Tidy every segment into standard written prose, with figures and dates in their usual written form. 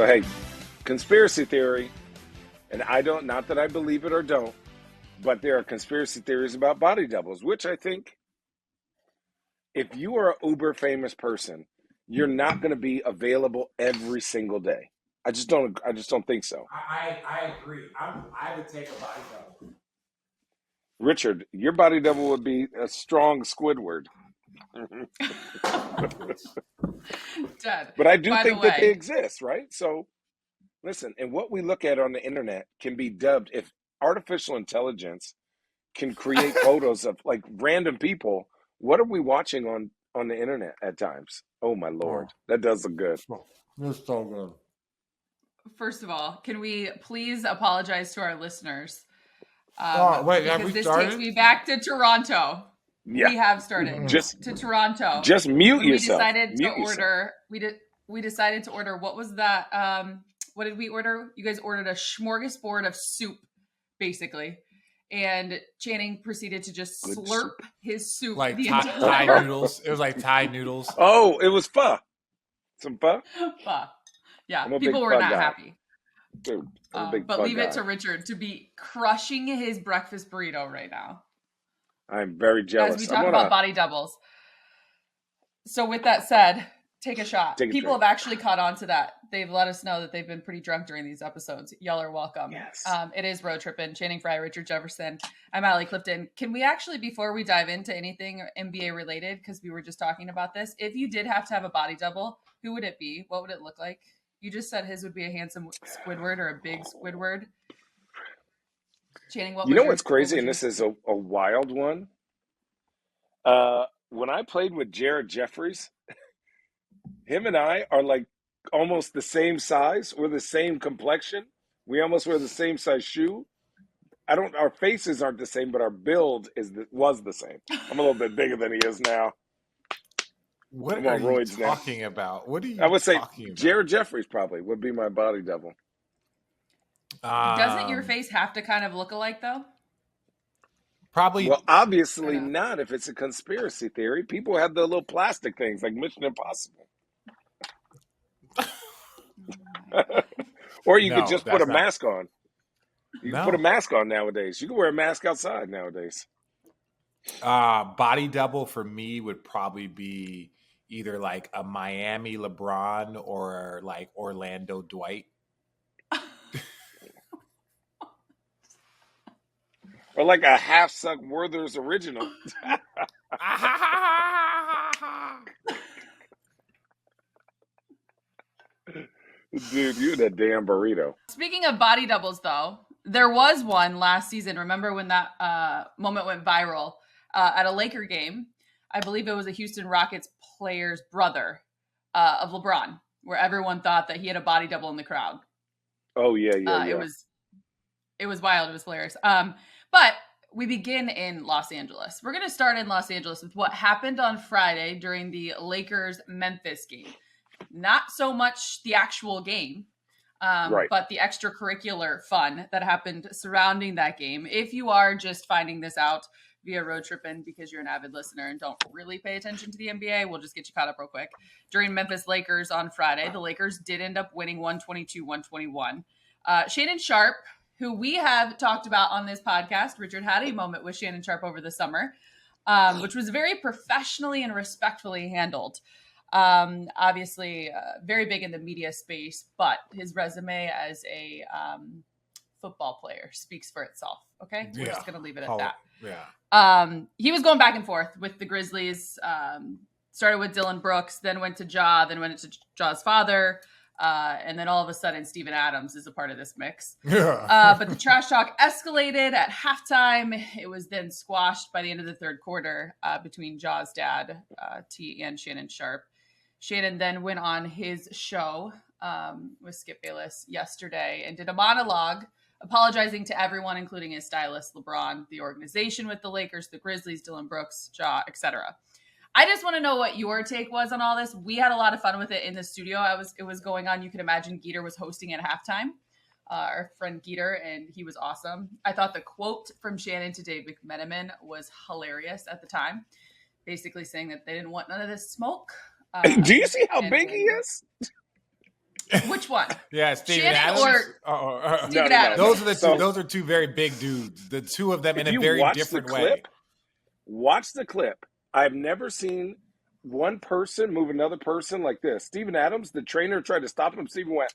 So, hey, conspiracy theory, and not that I believe it or don't, but there are conspiracy theories about body doubles, which I think if you are an uber famous person, you're not going to be available every single day. I just don't think so. I agree. I would take a body double. Richard, your body double would be a strong Squidward. Dead. But I do think that they exist, right? So, listen, and what we look at on the internet can be dubbed, if artificial intelligence can create photos of like random people, what are we watching on the internet at times? Oh my Lord, that does look good. That's so good. First of all, can we please apologize to our listeners? Wait, have we this started? takes me back to Toronto. Yeah. We have started to Toronto. Just mute yourself. We decided to order. What was that? What did we order? You guys ordered a smorgasbord of soup, basically. And Channing proceeded to just slurp his soup. Like Thai noodles. It was like Thai noodles. Oh, it was pho. Some pho? Pho. Yeah, people were not happy. Dude, but leave it to Richard to be crushing his breakfast burrito right now. I'm very jealous. As we talk about body doubles. So with that said, take a shot. People have actually caught on to that. They've let us know that they've been pretty drunk during these episodes. Y'all are welcome. Yes. It is Road Trippin', Channing Frye, Richard Jefferson. I'm Allie Clifton. Can we actually, before we dive into anything NBA related, because we were just talking about this, if you did have to have a body double, who would it be? What would it look like? You just said his would be a handsome Squidward or a big Squidward. Channing, what's crazy, and this is a wild one? When I played with Jared Jeffries, him and I are like almost the same size. We're the same complexion. We almost wear the same size shoe. Our faces aren't the same, but our build was the same. I'm a little bit bigger than he is now. What are you talking about? What are you talking about? I would say Jared Jeffries probably would be my body double. Doesn't your face have to kind of look alike, though? Probably. Well, obviously not if it's a conspiracy theory. People have the little plastic things like Mission Impossible. Or you could just put a mask on. You can put a mask on nowadays. You can wear a mask outside nowadays. Body double for me would probably be either like a Miami LeBron or like Orlando Dwight. Or like a half-suck Werther's original. Dude, you're that damn burrito. Speaking of body doubles, though, there was one last season. Remember when that moment went viral at a Laker game? I believe it was a Houston Rockets player's brother of LeBron, where everyone thought that he had a body double in the crowd. Oh, yeah. It was wild. It was hilarious. But we begin in Los Angeles. We're going to start in Los Angeles with what happened on Friday during the Lakers-Memphis game. Not so much the actual game, but the extracurricular fun that happened surrounding that game. If you are just finding this out via Road Trippin' because you're an avid listener and don't really pay attention to the NBA, we'll just get you caught up real quick. During Memphis Lakers on Friday, the Lakers did end up winning 122-121. Shannon Sharpe, who we have talked about on this podcast, Richard had a moment with Shannon Sharpe over the summer, which was very professionally and respectfully handled. Obviously, very big in the media space, but his resume as a football player speaks for itself. Okay, we're just gonna leave it at that. Yeah. He was going back and forth with the Grizzlies. Started with Dylan Brooks, then went to Ja, then went to Ja's father, and then all of a sudden, Steven Adams is a part of this mix. Yeah. But the trash talk escalated at halftime. It was then squashed by the end of the third quarter between Ja's dad, T, and Shannon Sharpe. Shannon then went on his show with Skip Bayless yesterday and did a monologue apologizing to everyone, including his stylist, LeBron, the organization with the Lakers, the Grizzlies, Dylan Brooks, Ja, etc. I just want to know what your take was on all this. We had a lot of fun with it in the studio. It was going on. You can imagine Geeter was hosting at halftime, our friend Geeter, and he was awesome. I thought the quote from Shannon to Dave McMenamin was hilarious at the time, basically saying that they didn't want none of this smoke. Do you see how big he is? Which one? Yeah, Steven Shannon Adams. or Steven Adams? Those are the two. Those are two very big dudes. The two of them in a very different way. Watch the clip. I've never seen one person move another person like this. Steven Adams, the trainer, tried to stop him. Steven went.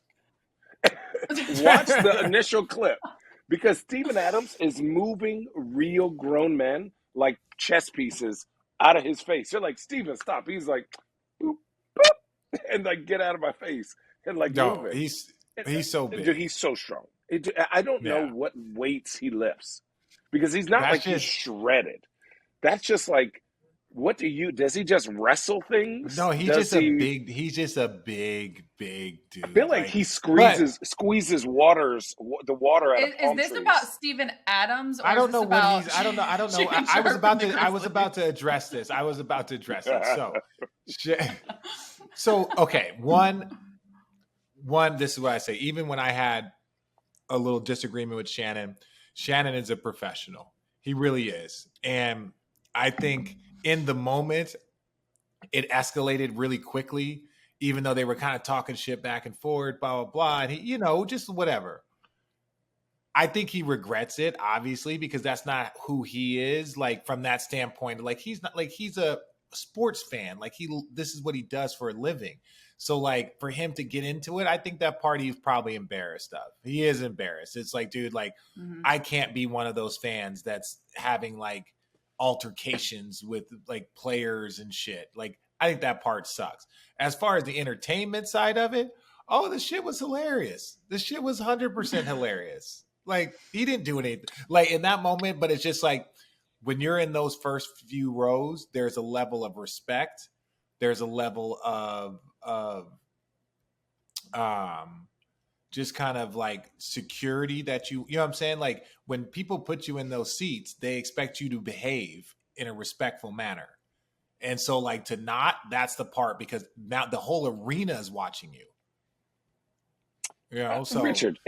Watch the initial clip, because Steven Adams is moving real grown men like chess pieces out of his face. They're like, Steven, stop. He's like, boop, boop, and like, get out of my face, and like move it. He's so big. Dude, he's so strong. I don't know what weights he lifts, because he's not he's shredded. That's just like, does he just wrestle things? No, he's just a big dude. I feel like he squeezes the water out of palm trees. Is this about Steven Adams? Or I don't know what he's. I don't know. I was about to address this. So okay, one. This is what I say. Even when I had a little disagreement with Shannon is a professional. He really is, and I think in the moment, it escalated really quickly, even though they were kind of talking shit back and forth, blah, blah, blah. And he, just whatever. I think he regrets it, obviously, because that's not who he is. Like, from that standpoint, like, he's not like, he's a sports fan. Like, this is what he does for a living. So, like, for him to get into it, I think that part he's probably embarrassed of. He is embarrassed. It's like, dude, like, I can't be one of those fans that's having, like, altercations with like players and shit. Like, I think that part sucks. As far as the entertainment side of it, the shit was hilarious. The shit was 100% hilarious. Like, he didn't do anything like in that moment, but it's just like, when you're in those first few rows, there's a level of respect. There's a level of just kind of like security that you know what I'm saying? Like, when people put you in those seats, they expect you to behave in a respectful manner. And so, like, to not, that's the part, because now the whole arena is watching you. You know, so Richard,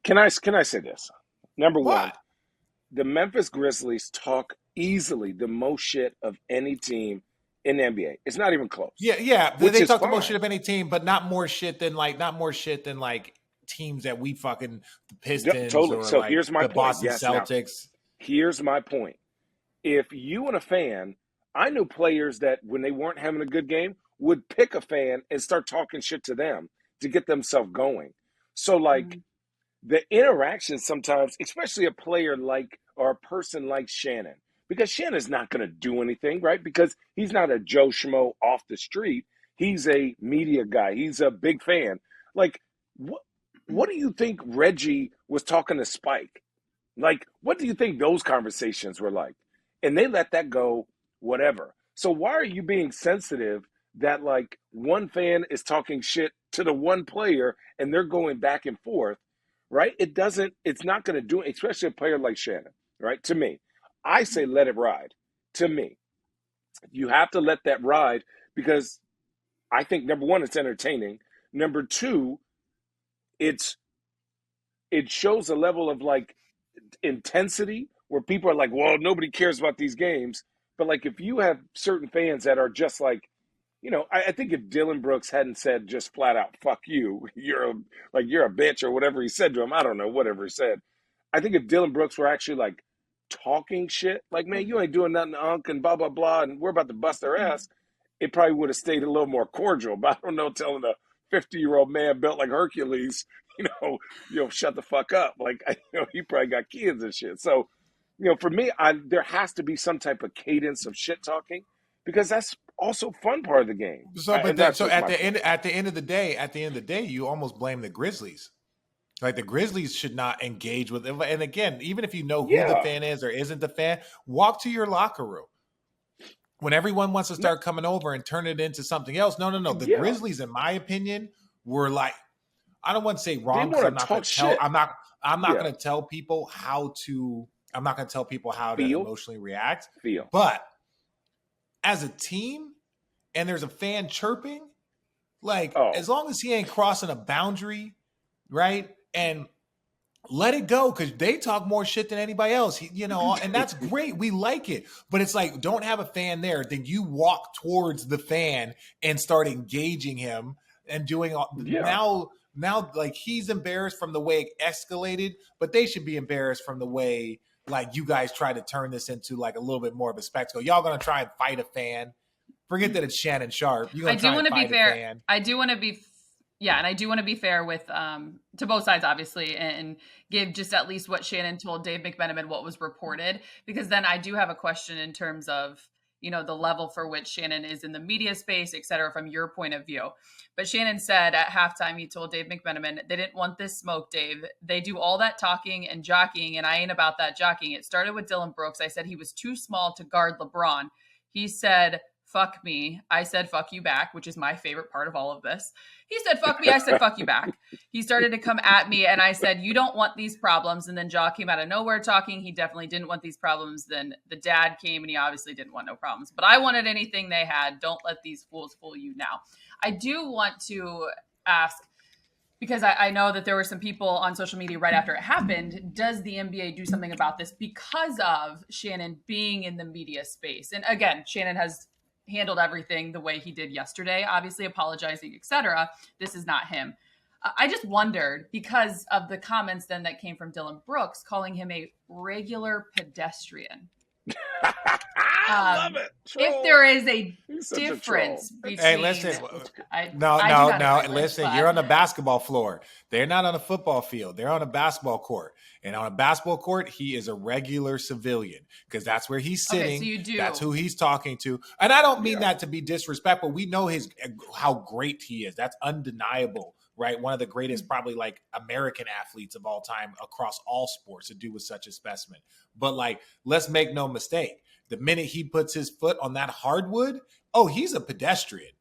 can I say this? Number one, the Memphis Grizzlies talk easily the most shit of any team in the NBA. It's not even close. Yeah. They talk the most shit of any team, but not more shit than teams that we fucking, the Pistons, totally. Or so like here's my the point. Boston Celtics. Now, here's my point. If you and a fan, I knew players that when they weren't having a good game would pick a fan and start talking shit to them to get themselves going. So like the interaction sometimes, especially a player like, or a person like Shannon, because Shannon's not going to do anything, right? Because he's not a Joe Schmo off the street. He's a media guy. He's a big fan. Like, what do you think Reggie was talking to Spike? Like, what do you think those conversations were like? And they let that go, whatever. So why are you being sensitive that, like, one fan is talking shit to the one player and they're going back and forth, right? It's not going to do it, especially a player like Shannon, right? To me, I say let it ride. To me, you have to let that ride, because I think, number one, it's entertaining. Number two, it shows a level of like intensity where people are like, well, nobody cares about these games. But like, if you have certain fans that are just like, I think if Dylan Brooks hadn't said just flat out, fuck you, you're a bitch, or whatever he said to him, I don't know, whatever he said. I think if Dylan Brooks were actually like talking shit, like, man, you ain't doing nothing, Unc, and blah, blah, blah, and we're about to bust their ass, it probably would have stayed a little more cordial. But I don't know, telling a 50-year-old man built like Hercules, shut the fuck up. Like, he probably got kids and shit. So, for me, there has to be some type of cadence of shit talking, because that's also fun part of the game. So, at the end of the day, you almost blame the Grizzlies. Like, the Grizzlies should not engage with them. And again, even if you know who the fan is or isn't the fan, walk to your locker room. When everyone wants to start coming over and turn it into something else, no. The Grizzlies, in my opinion, were like, I don't want to say wrong, because I'm not going to tell. I'm not going to tell people how to. I'm not going to tell people how to emotionally react. But as a team, and there's a fan chirping, like, as long as he ain't crossing a boundary, right? And let it go, because they talk more shit than anybody else, and that's great. We like it. But it's like, don't have a fan there. Then you walk towards the fan and start engaging him and doing all. Now Now, like, he's embarrassed from the way it escalated, but they should be embarrassed from the way, like, you guys try to turn this into, like, a little bit more of a spectacle. Y'all going to try and fight a fan. Forget that it's Shannon Sharpe. You're going to try and fight a fan. I do want to be and I do want to be fair with to both sides, obviously, and give just at least what Shannon told Dave McMenamin and what was reported, because then I do have a question in terms of, you know, the level for which Shannon is in the media space, et cetera, from your point of view. But Shannon said at halftime, he told Dave McMenamin, they didn't want this smoke, Dave. They do all that talking and jockeying, and I ain't about that jockeying. It started with Dylan Brooks. I said he was too small to guard LeBron. He said, fuck me. I said, fuck you back, which is my favorite part of all of this. He said, fuck me. I said, fuck you back. He started to come at me, and I said, you don't want these problems. And then Ja came out of nowhere talking. He definitely didn't want these problems. Then the dad came, and he obviously didn't want no problems. But I wanted anything they had. Don't let these fools fool you now. I do want to ask, because I know that there were some people on social media right after it happened, does the NBA do something about this because of Shannon being in the media space? And again, Shannon has handled everything the way he did yesterday, obviously apologizing, etc. This is not him. I just wondered, because of the comments then that came from Dylan Brooks, calling him a regular pedestrian. I love it. Troll. If there is a difference between... Hey, listen. No. Listen, you're on the basketball floor. They're not on a football field. They're on a basketball court. And on a basketball court, he is a regular civilian because that's where he's sitting. Okay, so you do. That's who he's talking to. And I don't mean that to be disrespectful. We know how great he is. That's undeniable, right? One of the greatest, probably like American athletes of all time across all sports to do with such a specimen. But like, let's make no mistake. The minute he puts his foot on that hardwood, oh, he's a pedestrian,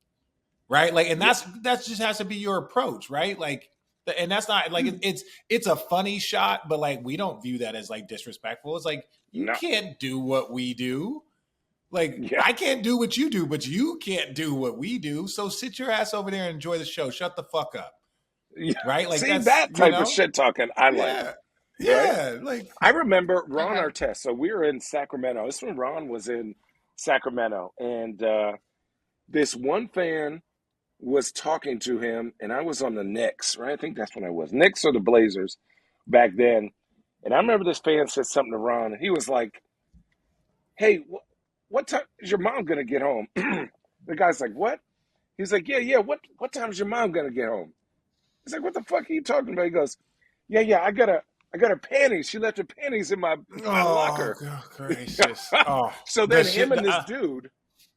right? Like, and that's just has to be your approach, right? Like, and that's not like it's a funny shot, but like we don't view that as like disrespectful. It's like you can't do what we do. Like I can't do what you do, but you can't do what we do. So sit your ass over there and enjoy the show. Shut the fuck up, right? Like see that type of shit talking. I like. Yeah, right? Like I remember Ron Artest. So we were in Sacramento. This when Ron was in Sacramento, and this one fan was talking to him, and I was on the Knicks, right? I think that's when I was. Knicks or the Blazers back then. And I remember this fan said something to Ron, and he was like, hey, what time is your mom going to get home? The guy's like, what? He's like, yeah, what time is your mom going to get home? He's like, what the fuck are you talking about? He goes, yeah, I got her panties. She left her panties in my locker. Oh, gracious. Oh, so then him and this dude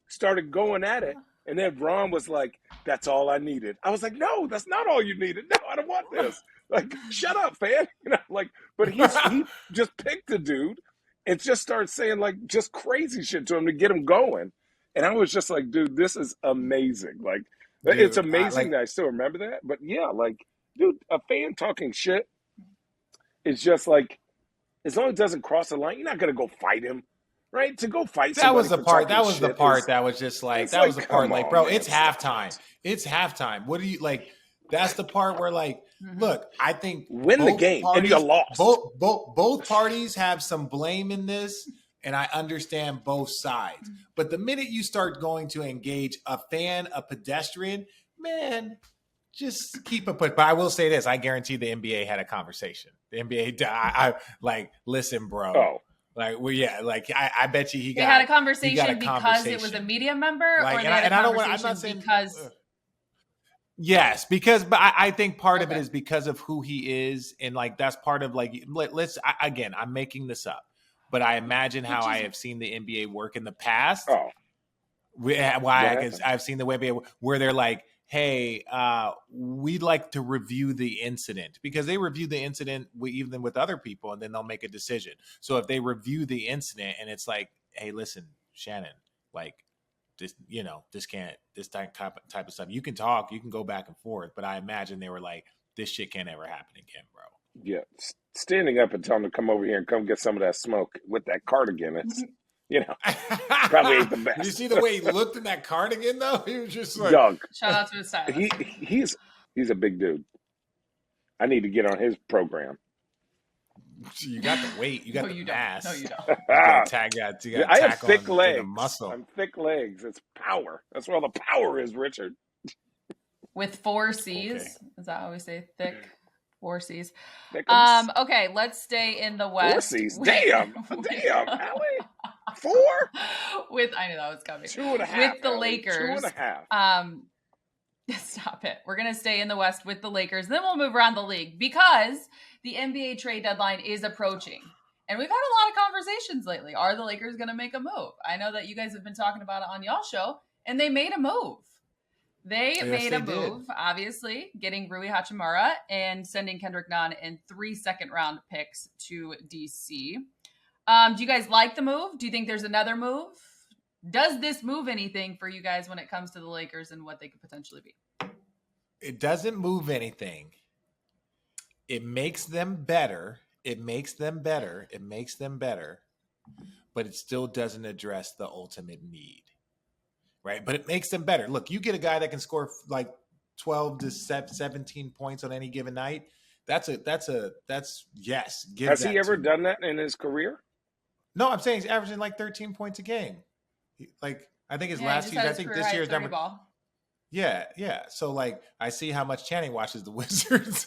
started going at it. And then Ron was like, that's all I needed. I was like, no, that's not all you needed. No, I don't want this. Like, shut up, fan. You know, like, but he just picked the dude and just started saying like just crazy shit to him to get him going. And I was just like, dude, this is amazing. Like, dude, it's amazing that I still remember that. But yeah, like, dude, a fan talking shit is just like, as long as it doesn't cross the line, you're not going to go fight him. Right? To go fight somebody. That was the part that was just like, that was the part like, bro, it's halftime. It's halftime. What do you like? That's the part where like, look, I think win the game and you lost. Both parties have some blame in this, and I understand both sides. But the minute you start going to engage a fan, a pedestrian, man, just keep it put. But I will say this: I guarantee the NBA had a conversation. The NBA, I like, listen, bro. Oh. Like, well, yeah, like I bet you they had a conversation because it was a media member, like, or they had a conversation I'm not saying, because. Yes, but I think part of it is because of who he is, and like that's part of like again, I'm making this up, but I imagine how I have seen the NBA work in the past. Oh, because I've seen the NBA where they're like, hey, we'd like to review the incident, because they review the incident even with other people, and then they'll make a decision. So if they review the incident and it's like, hey, listen, Shannon, like this, this type of stuff, you can talk, you can go back and forth. But I imagine they were like, this shit can't ever happen again, bro. Yeah. Standing up and telling them to come over here and come get some of that smoke with that cardigan. It's, probably ain't the best. Did you see the way he looked in that cardigan, though? He was just like... Doug. Shout out to his stylist. He's a big dude. I need to get on his program. You got the weight. You got the mass. No, you don't. You got to I have thick legs. The muscle. I'm thick legs. It's power. That's where all the power is, Richard. with 4 C's. Okay. Is that how we say thick? 4 C's. Thickums. Okay, let's stay in the 4 West. C's. Damn, Allie. 4? I knew that was coming. 2.5. With the Allie. Lakers. 2.5. Stop it. We're going to stay in the West with the Lakers. Then we'll move around the league because the NBA trade deadline is approaching. And we've had a lot of conversations lately. Are the Lakers going to make a move? I know that you guys have been talking about it on y'all show, and they made a move. They made a move, obviously, getting Rui Hachimura and sending Kendrick Nunn and 3 second-round picks to DC. Do you guys like the move? Do you think there's another move? Does this move anything for you guys when it comes to the Lakers and what they could potentially be? It doesn't move anything. It makes them better. But it still doesn't address the ultimate need. Right? But it makes them better. Look, you get a guy that can score like 12 to 17 points on any given night. That's yes. Has he ever done that in his career? No, I'm saying he's averaging like 13 points a game. I think his last season. I think this year's number. Ball. Yeah. So like, I see how much Channing watches the Wizards.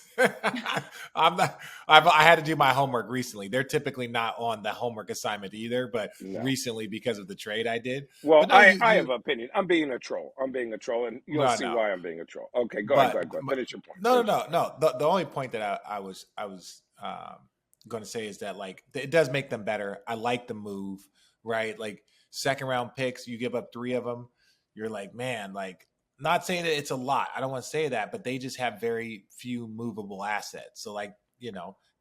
I had to do my homework recently. They're typically not on the homework assignment either, but recently because of the trade I did. Well, I have an opinion. I'm being a troll, and you'll see why I'm being a troll. Okay, go ahead. Finish your point. No. The only point that I was going to say is that like it does make them better. I like the move, right? Like second round picks, you give up 3 of them. You're like, man, like. Not saying that it's a lot. I don't want to say that, but they just have very few movable assets. So like,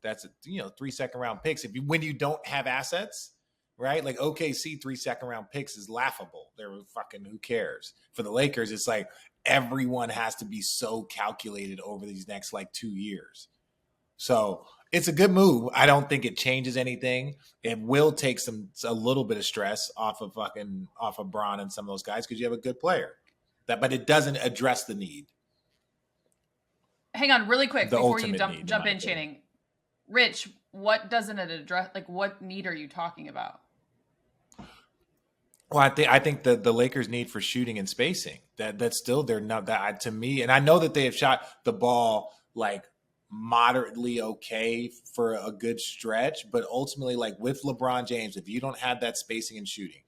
that's 3 second round picks. When you don't have assets, right? Like OKC 3 second round picks is laughable. They're fucking, who cares? For the Lakers, it's like everyone has to be so calculated over these next like 2 years. So it's a good move. I don't think it changes anything. It will take a little bit of stress off of Bron and some of those guys because you have a good player. But it doesn't address the need. Hang on really quick before you jump in, Channing. Rich, what doesn't it address? Like, what need are you talking about? Well, I think the Lakers' need for shooting and spacing. That's still they're not that to me. And I know that they have shot the ball like moderately okay for a good stretch, but ultimately, like with LeBron James, if you don't have that spacing and shooting,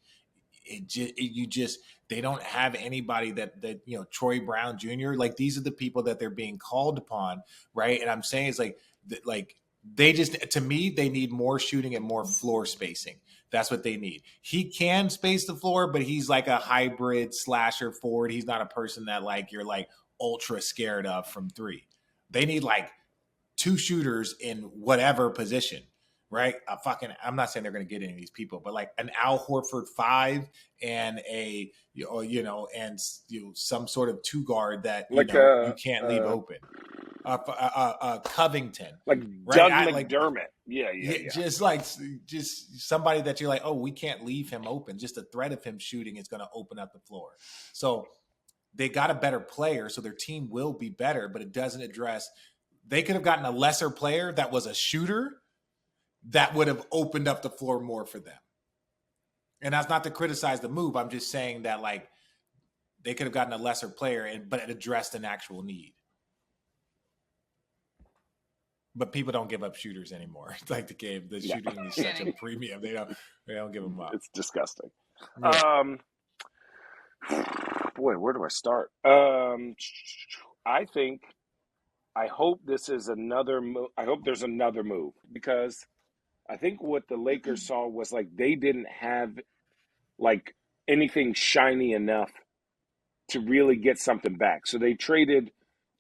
they don't have anybody that Troy Brown Jr. Like these are the people that they're being called upon, right? And I'm saying it's like they just, to me, they need more shooting and more floor spacing. That's what they need. He can space the floor, but he's like a hybrid slasher forward. He's not a person that like you're like ultra scared of from 3. They need like 2 shooters in whatever position. Right, I'm not saying they're going to get any of these people, but like an Al Horford 5 and some sort of 2 guard that you can't leave open. Covington, like right? Doug McDermott, yeah. Just somebody that you're like, oh, we can't leave him open. Just the threat of him shooting is going to open up the floor. So they got a better player, so their team will be better, but it doesn't address. They could have gotten a lesser player that was a shooter. That would have opened up the floor more for them. And that's not to criticize the move. I'm just saying that like they could have gotten a lesser player, but it addressed an actual need. But people don't give up shooters anymore. It's like the game. The shooting is such a premium. They don't give them up. It's disgusting. Yeah. Boy, where do I start? I hope this is another move. I hope there's another move because I think what the Lakers saw was like they didn't have like anything shiny enough to really get something back. So they traded,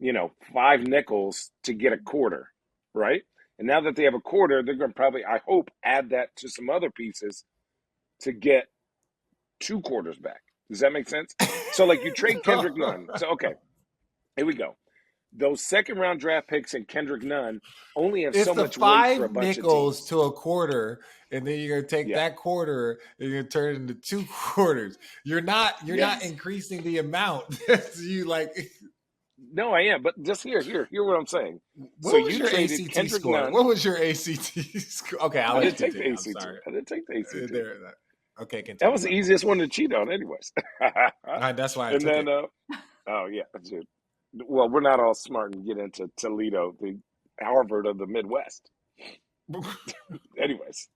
5 nickels to get a quarter, right? And now that they have a quarter, they're going to probably, I hope, add that to some other pieces to get 2 quarters back. Does that make sense? So like you trade Kendrick Nunn. So, okay, here we go. Those second-round draft picks and Kendrick Nunn only have so much weight for a bunch of teams. It's 5 nickels to a quarter, and then you're going to take that quarter and you're going to turn it into 2 quarters. You're not increasing the amount. You like. No, I am, but just hear what I'm saying. What was your ACT Kendrick score? Nunn. What was your ACT score? Okay, I didn't take the ACT. I didn't take the ACT. Okay, continue. That was the easiest one to cheat on, anyways. That's why I took it. Oh yeah, dude. Well, we're not all smart and get into Toledo, the Harvard of the Midwest. Anyways,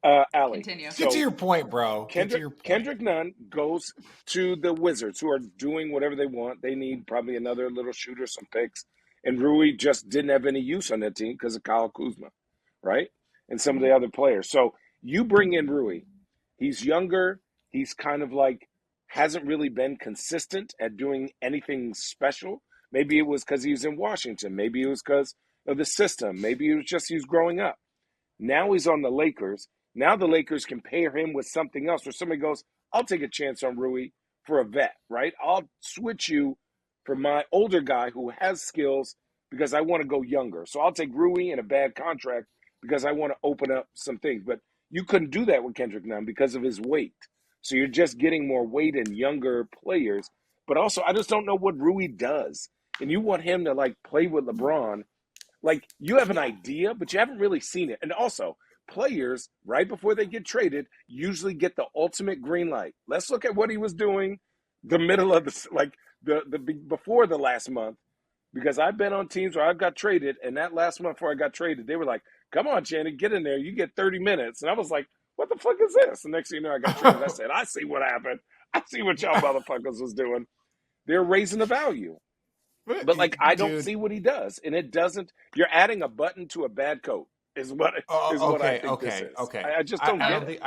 Allie. Continue. Get to So your point, bro. Get to your point. Kendrick Nunn goes to the Wizards, who are doing whatever they want. They need probably another little shooter, some picks. And Rui just didn't have any use on that team because of Kyle Kuzma, right? And some of the other players. So you bring in Rui. He's younger. He's kind of like hasn't really been consistent at doing anything special. Maybe it was because he was in Washington. Maybe it was because of the system. Maybe it was just he was growing up. Now he's on the Lakers. Now the Lakers can pair him with something else where somebody goes, I'll take a chance on Rui for a vet, right? I'll switch you for my older guy who has skills because I want to go younger. So I'll take Rui in a bad contract because I want to open up some things. But you couldn't do that with Kendrick Nunn because of his weight. So you're just getting more weight in younger players. But also, I just don't know what Rui does. And you want him to like play with LeBron. Like you have an idea, but you haven't really seen it. And also, players right before they get traded usually get the ultimate green light. Let's look at what he was doing the middle of the before the last month, because I've been on teams where I've got traded, and that last month before I got traded, they were like, "Come on, Shannon, get in there. You get 30 minutes." And I was like, "What the fuck is this?" The next thing you know, I got traded. I said, "I see what happened. I see what y'all motherfuckers was doing. They're raising the value." But like I don't Dude. see what he does, and it doesn't. You're adding a button to a bad coat is what I think this is. Okay. I just don't get it.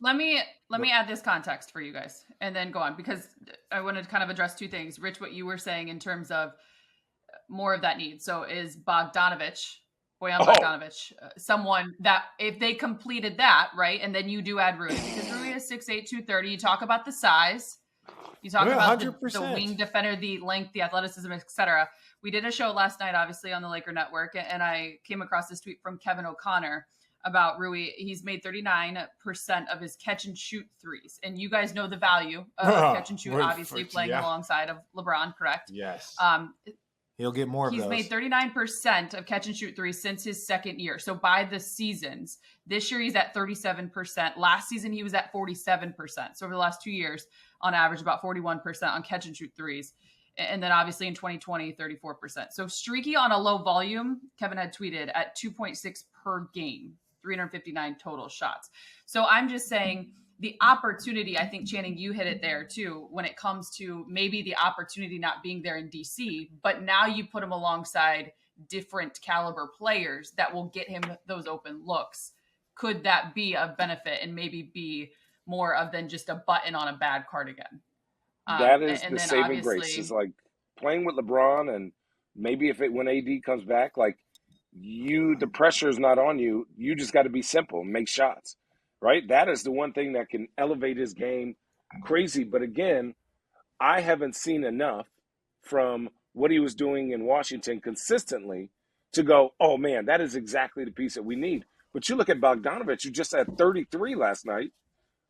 Let me add this context for you guys and then go on, because I wanted to kind of address two things. Rich, what you were saying in terms of more of that need. So is Bojan Bogdanovic someone that if they completed that, right, and then you do add Rui, because Rui is 6'8", 230. You talk about the size. You talk about the wing defender, the length, the athleticism, etc. We did a show last night, obviously, on the Laker Network, and I came across this tweet from Kevin O'Connor about Rui. He's made 39% of his catch and shoot threes. And you guys know the value of catch and shoot, obviously, playing alongside of LeBron, correct? Yes. He'll get more of those. He's made 39% of catch and shoot threes since his second year. So by the seasons, this year he's at 37%. Last season he was at 47%. So over the last 2 years, on average, about 41% on catch and shoot threes. And then obviously in 2020, 34%. So streaky on a low volume, Kevin had tweeted, at 2.6 per game, 359 total shots. So I'm just saying the opportunity, I think, Channing, you hit it there too, when it comes to maybe the opportunity not being there in DC, but now you put him alongside different caliber players that will get him those open looks. Could that be a benefit and maybe be more of than just a button on a bad cardigan? That is the saving grace, is like playing with LeBron, and maybe when AD comes back, like the pressure is not on you. You just got to be simple and make shots. Right? That is the one thing that can elevate his game crazy. But again, I haven't seen enough from what he was doing in Washington consistently to go, oh, man, that is exactly the piece that we need. But you look at Bogdanovic, who just had 33 last night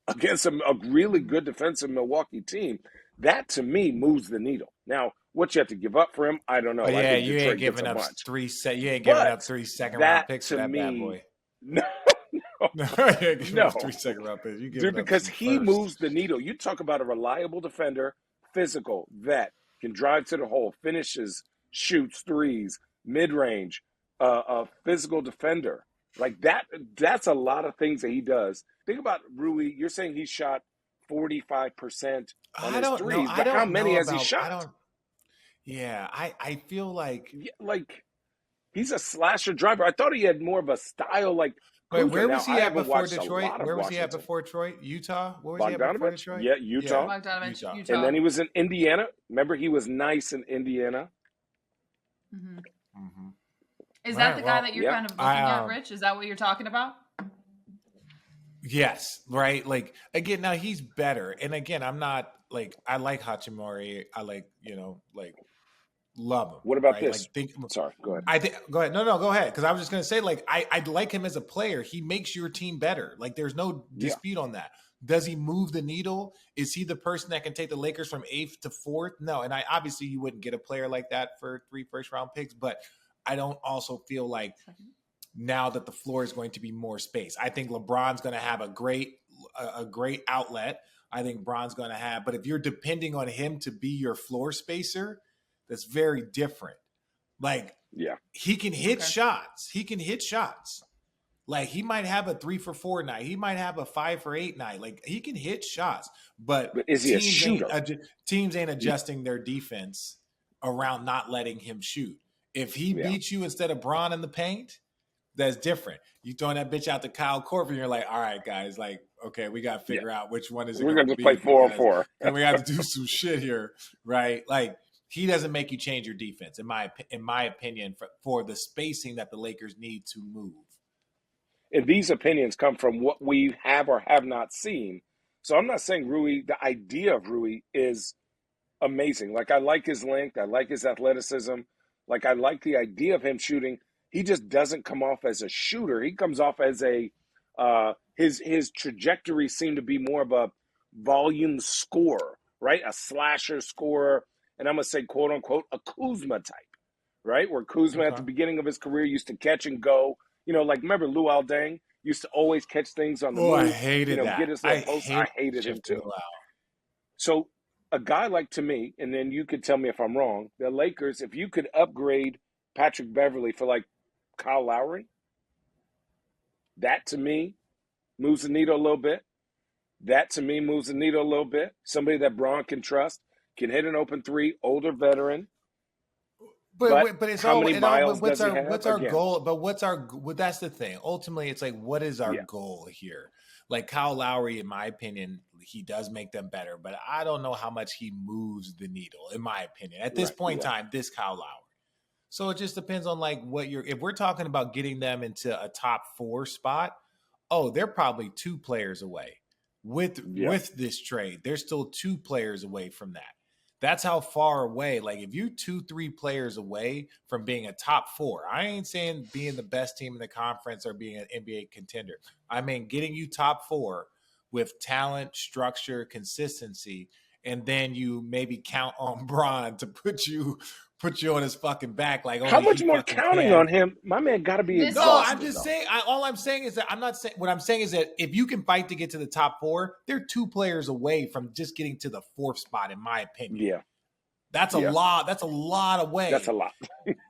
against a really good defensive Milwaukee team. That, to me, moves the needle. Now, what you have to give up for him, I don't know. Yeah, you ain't giving up three second-round picks for that bad boy. No. No, 3 second round picks. Dude, because he moves the needle. You talk about a reliable defender, physical, vet, can drive to the hole, finishes, shoots threes, mid-range, a physical defender. Like that's a lot of things that he does. Think about Rui. You're saying he shot 45% on his threes, but how many has he shot? I feel like he's a slasher driver. I thought he had more of a style like. Wait, where was he at before Detroit? Where was he at before Detroit? Utah? Where was he at before Detroit? Yeah, Utah. Utah. And then he was in Indiana. Remember, he was nice in Indiana. Mm-hmm. Mm-hmm. Is that the guy that you're kind of looking at, Rich? Is that what you're talking about? Yes, right. Like again, now he's better. And again, I'm not like I like Hachimura. I love him. What about this? Sorry, go ahead. Go ahead. No, go ahead. Because I was just going to say, like, I like him as a player. He makes your team better. Like, there's no dispute on that. Does he move the needle? Is he the person that can take the Lakers from 8th to 4th? No. And obviously you wouldn't get a player like that for 3 first-round picks. But I don't also feel like now that the floor is going to be more space. I think LeBron's going to have a great outlet. I think LeBron's going to have. But if you're depending on him to be your floor spacer, that's very different. Like, Yeah. he can hit Okay. shots. He can hit shots. Like, he might have a 3 for 4 night. He might have a 5 for 8 night. Like, he can hit shots, but is he a shooter? Teams ain't adjusting their defense around not letting him shoot. If he beats you instead of Braun in the paint, that's different. You throwing that bitch out to Kyle Korver, and you're like, all right, guys, like, okay, we got to figure out which one is it. We're going to play 4-on-4. And we have to do some shit here, right? Like, he doesn't make you change your defense, in my opinion, for the spacing that the Lakers need to move. And these opinions come from what we have or have not seen. So I'm not saying Rui, the idea of Rui is amazing. Like, I like his length. I like his athleticism. Like, I like the idea of him shooting. He just doesn't come off as a shooter. He comes off as his trajectory seemed to be more of a volume scorer, right? A slasher scorer. And I'm going to say, quote unquote, a Kuzma type, right? Where Kuzma at the beginning of his career used to catch and go. You know, like, remember Lou Aldang used to always catch things on the move. I hated that. Get his little post. I hated him too. So a guy like, to me, and then you could tell me if I'm wrong, the Lakers, if you could upgrade Patrick Beverley for like Kyle Lowry, that to me moves the needle a little bit. Somebody that Braun can trust, can hit an open three, older veteran. But it's how all, many miles what's does he our have? goal? But that's the thing. Ultimately, it's like, what is our goal here? Like, Kyle Lowry, in my opinion, he does make them better, but I don't know how much he moves the needle, in my opinion. At this point in time, this Kyle Lowry. So it just depends on like if we're talking about getting them into a top 4 spot, they're probably 2 players away with this trade. They're still 2 players away from that. That's how far away. Like, if you 2-3 players away from being a top 4, I ain't saying being the best team in the conference or being an NBA contender. I mean, getting you top 4 with talent, structure, consistency, and then you maybe count on Braun to put you on his fucking back. Like, how much more counting on him? My man got to be exhausted. No, I'm just saying. All I'm saying is that I'm not saying. What I'm saying is that if you can fight to get to the top 4, they're 2 players away from just getting to the 4th spot, in my opinion. Yeah, that's a lot. That's a lot away. That's a lot.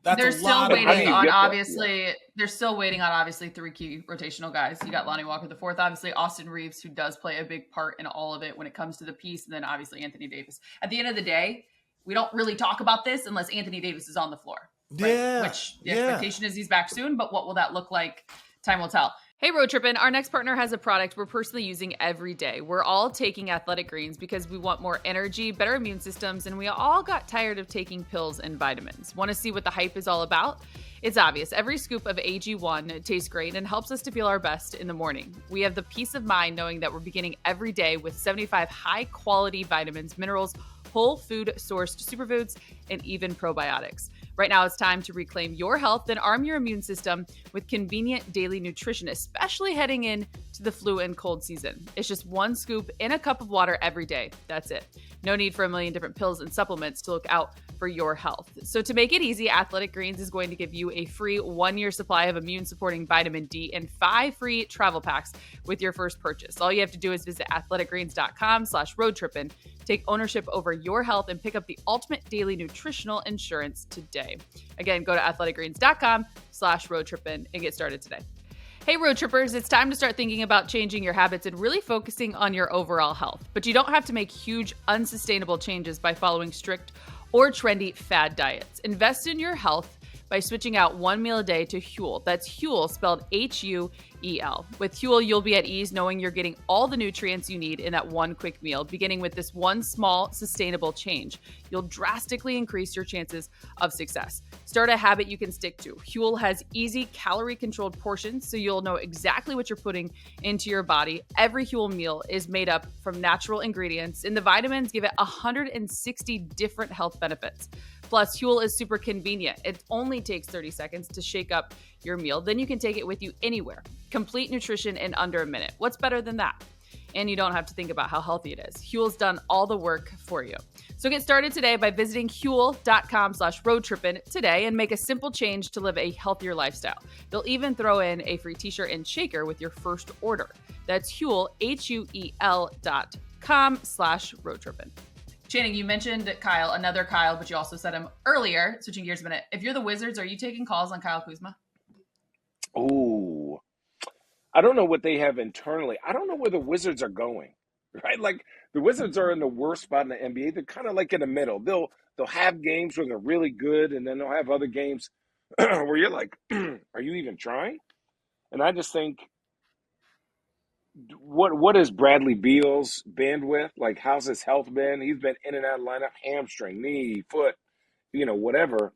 They're still waiting on obviously. They're still waiting on obviously 3 key rotational guys. You got Lonnie Walker the 4th, obviously Austin Reeves, who does play a big part in all of it when it comes to the piece, and then obviously Anthony Davis. At the end of the day, we don't really talk about this unless Anthony Davis is on the floor. Right? Yeah. Which the expectation is he's back soon, but what will that look like? Time will tell. Hey, Road Trippin, our next partner has a product we're personally using every day. We're all taking Athletic Greens because we want more energy, better immune systems, and we all got tired of taking pills and vitamins. Want to see what the hype is all about? It's obvious. Every scoop of AG1 tastes great and helps us to feel our best in the morning. We have the peace of mind knowing that we're beginning every day with 75 high-quality vitamins, minerals, whole food sourced superfoods, and even probiotics. Right now, it's time to reclaim your health and arm your immune system with convenient daily nutrition, especially heading in to the flu and cold season. It's just 1 scoop in a cup of water every day. That's it. No need for a million different pills and supplements to look out for your health. So to make it easy, Athletic Greens is going to give you a free 1-year supply of immune-supporting vitamin D and 5 free travel packs with your first purchase. All you have to do is visit athleticgreens.com/roadtrippin, take ownership over your health, and pick up the ultimate daily nutritional insurance today. Again, go to athleticgreens.com/roadtrippin and get started today. Hey, Road Trippers, it's time to start thinking about changing your habits and really focusing on your overall health. But you don't have to make huge, unsustainable changes by following strict or trendy fad diets. Invest in your health by switching out 1 meal a day to Huel. That's Huel, spelled Huel. With Huel, you'll be at ease knowing you're getting all the nutrients you need in that 1 quick meal. Beginning with this 1 small, sustainable change, you'll drastically increase your chances of success. Start a habit you can stick to. Huel has easy, calorie-controlled portions, so you'll know exactly what you're putting into your body. Every Huel meal is made up from natural ingredients, and the vitamins give it 160 different health benefits. Plus, Huel is super convenient. It only takes 30 seconds to shake up your meal. Then you can take it with you anywhere. Complete nutrition in under a minute. What's better than that? And you don't have to think about how healthy it is. Huel's done all the work for you. So get started today by visiting Huel.com/roadtrippin today and make a simple change to live a healthier lifestyle. They'll even throw in a free t-shirt and shaker with your first order. That's Huel, HUEL.com/roadtrippin. Channing, you mentioned Kyle, another Kyle, but you also said him earlier. Switching gears a minute. If you're the Wizards, are you taking calls on Kyle Kuzma? Oh, I don't know what they have internally. I don't know where the Wizards are going, right? Like the Wizards are in the worst spot in the NBA. They're kind of like in the middle. They'll have games where they're really good, and then they'll have other games where you're like, are you even trying? And I just think, what is Bradley Beal's bandwidth? Like, how's his health been? He's been in and out of lineup, hamstring, knee, foot, whatever.